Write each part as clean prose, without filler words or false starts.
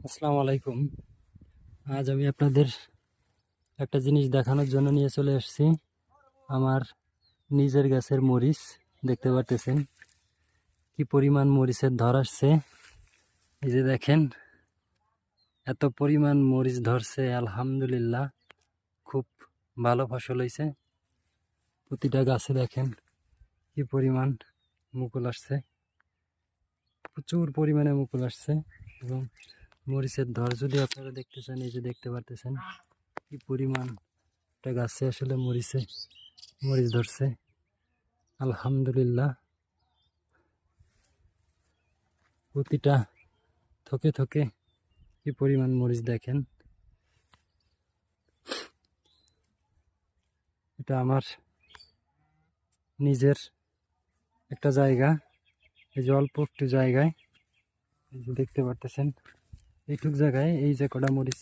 আসসালামু আলাইকুম। আজ আমি আপনাদের একটা জিনিস দেখানোর জন্য নিয়ে চলে এসেছি। আমার নিজের গাছের মরিচ দেখতে পারতেছেন কি পরিমাণ মরিচের ধর আসছে। এই যে দেখেন, এত পরিমাণ মরিচ ধরছে, আলহামদুলিল্লাহ। খুব ভালো ফসল হয়েছে। প্রতিটা গাছে দেখেন কি পরিমাণ মুকুল আসছে, প্রচুর পরিমাণে মুকুল আসছে। এবং মরিচের ধর যদি আপনারা দেখতে চান, এই যে দেখতে পারতেছেন কি পরিমাণ একটা গাছে আসলে মরিচ ধরছে, আলহামদুলিল্লাহ। প্রতিটা থকে থকে কি পরিমাণ মরিচ দেখেন। এটা আমার নিজের একটা জায়গা। এই যে অল্প একটু জায়গায়, এই যে দেখতে পারতেছেন এইটুক জায়গায় এই যে কটা মরিচ,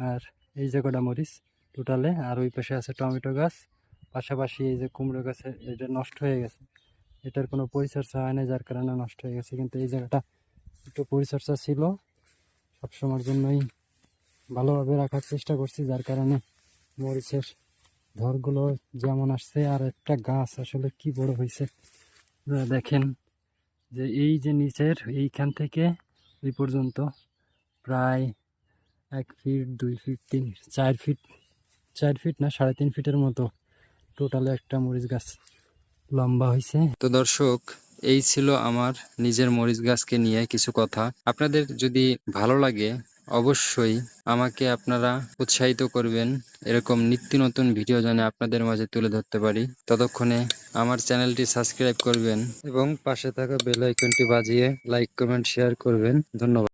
আর এই যে কটা মরিচ টোটালে। আর ওই পাশে আছে টমেটো গাছ, পাশাপাশি এই যে কুমড়ো গাছে, এটা নষ্ট হয়ে গেছে। এটার কোনো পরিচর্যা হয় না, যার কারণে নষ্ট হয়ে গেছে। কিন্তু এই জায়গাটা একটু পরিচর্যা ছিল, সবসময়ের জন্যই ভালোভাবে রাখার চেষ্টা করছি, যার কারণে মরিচের ধরগুলো যেমন আসছে। আর একটা গাছ আসলে কি বড় হয়েছে দেখেন, যে এই যে নিচের এইখান থেকে এই পর্যন্ত প্রায় 1 ফিট 2 ফিট 4 ফিট, 4 ফিট না 3.5 ফিটের মতো টোটালে একটা মরিচ গাছ লম্বা হয়েছে। তো দর্শক, এই ছিল আমার নিজের মরিচ গাছকে নিয়ে কিছু কথা। আপনাদের যদি ভালো লাগে অবশ্যই আমাকে আপনারা উৎসাহিত করবেন, এরকম নিত্য নতুন ভিডিও যেন আপনাদের মাঝে তুলে ধরতে পারি। ততক্ষণে আমার চ্যানেলটি সাবস্ক্রাইব করবেন এবং পাশে থাকা বেল আইকনটি বাজিয়ে লাইক কমেন্ট শেয়ার করবেন। ধন্যবাদ।